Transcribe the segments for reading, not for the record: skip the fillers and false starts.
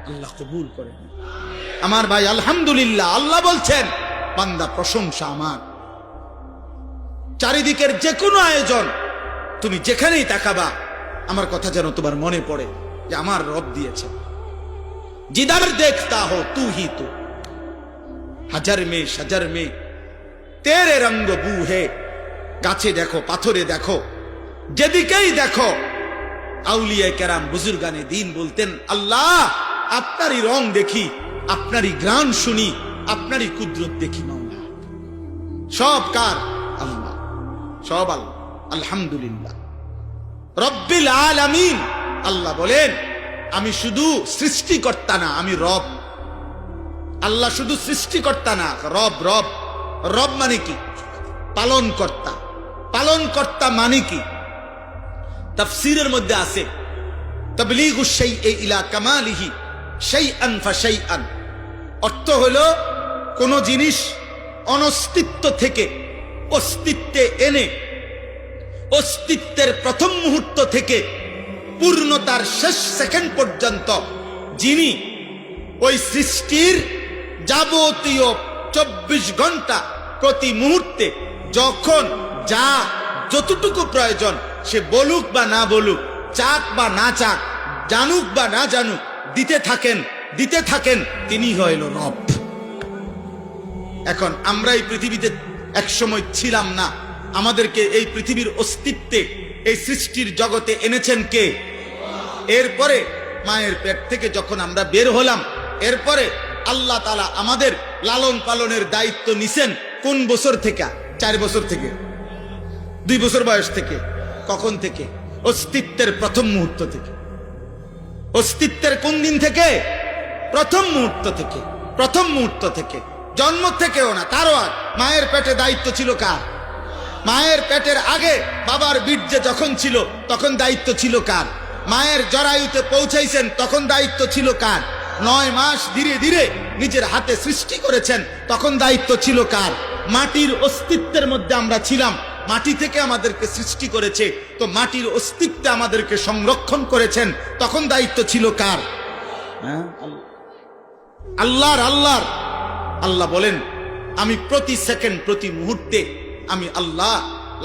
আল্লাহ কবুল করেন। আমার ভাই আলহামদুলিল্লাহ, আল্লাহ বলছেন বান্দা প্রশংসা আমার। চারিদিকের যে কোনো আয়োজন, তুমি যেখানেই তাকাবা আমার কথা যেন তোমার মনে পড়ে যে আমার রব দিয়েছে। জিদার দেখতা হো তু হি তো, হাজার মে সাজার মে তেরে রঙ্গ বু হে। গাছে দেখো, পাথরে দেখো, যেদিকেই দেখো, আউলিয়া কেরাম বুজুর্গানে দিন বলতেন আল্লাহ আপনারই রং দেখি, আপনারই গ্রাণ শুনি, আপনারই কুদরত দেখি। মাওলা সব কার? আল্লাহ, সব আল্লাহ। আলহামদুলিল্লাহ রব্বিল আলামিন। আল্লাহ বলেন আমি শুধু সৃষ্টিকর্তা না, আমি রব। আল্লাহ শুধু সৃষ্টিকর্তা না, রব। রব রব মানে কি? পালন কর্তা। পালন কর্তা মানে কি? তাফসীরের মধ্যে আছে তাবলীগুশ শাইই ইলা কামালিহি শাইআন ফাশাইআন। অর্থ হলো কোন জিনিস অনস্তিত্ব থেকে অস্তিত্বে এনে, অস্তিত্বের প্রথম মুহূর্ত থেকে পূর্ণতার শেষ সেকেন্ড পর্যন্ত যিনি ওই সৃষ্টির যাবতীয় 24 ঘন্টা প্রতি মুহূর্তে যখন যা যতটুকু প্রয়োজন, সে বলুক বা না বলুক, চাক বা না চাক, জানুক বা না জানুক, দিতে থাকেন, তিনি হইল রব। এখন আমরা এই পৃথিবীতে একসময় ছিলাম না, আমাদেরকে এই পৃথিবীর অস্তিত্বে, এই সৃষ্টির জগতে এনেছেন কে? এরপরে মায়ের পেট থেকে যখন আমরা বের হলাম, এরপরে আল্লাহ তাআলা আমাদের লালন পালনের দায়িত্ব নিছেন কোন বছর থেকে? 4 বছর থেকে, 2 বছর বয়স থেকে। কখন থেকে? অস্তিত্বের প্রথম মুহূর্ত থেকে। অস্তিত্বের কোন দিন থেকে? প্রথম মুহূর্ত থেকে। প্রথম মুহূর্ত থেকে, জন্ম থেকেও না, তারও আর। মায়ের পেটে দায়িত্ব ছিল কার? মায়ের পেটের আগে বাবার বীর্যে যখন ছিল তখন দায়িত্ব ছিল কার? মায়ের জরায়ুতে পৌঁছাইছেন তখন দায়িত্ব ছিল কার? 9 মাস ধীরে ধীরে নিজের হাতে সৃষ্টি করেছেন তখন দায়িত্ব ছিল কার? মাটির অস্তিত্বের মধ্যে আমরা ছিলাম, মাটি থেকে আমাদেরকে সৃষ্টি করেছে, তো মাটির অস্তিত্বে আমাদেরকে সংরক্ষণ করেছেন, তখন দায়িত্ব ছিল কার? আল্লাহর। আল্লাহর। আল্লাহ বলেন আমি প্রতি সেকেন্ড, প্রতি মুহূর্তে আমি আল্লাহ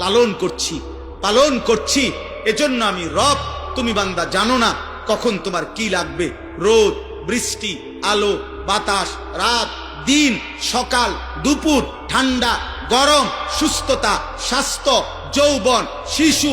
লালন করছি, পালন করছি, এজন্য আমি রব। তুমি বান্দা জানো না কখন তোমার কি লাগবে। রোদ, বৃষ্টি, আলো, বাতাস, রাত, দিন, সকাল, দুপুর, ঠান্ডা, গরম, সুস্থতা, স্বাস্থ্য, যৌবন, শিশু,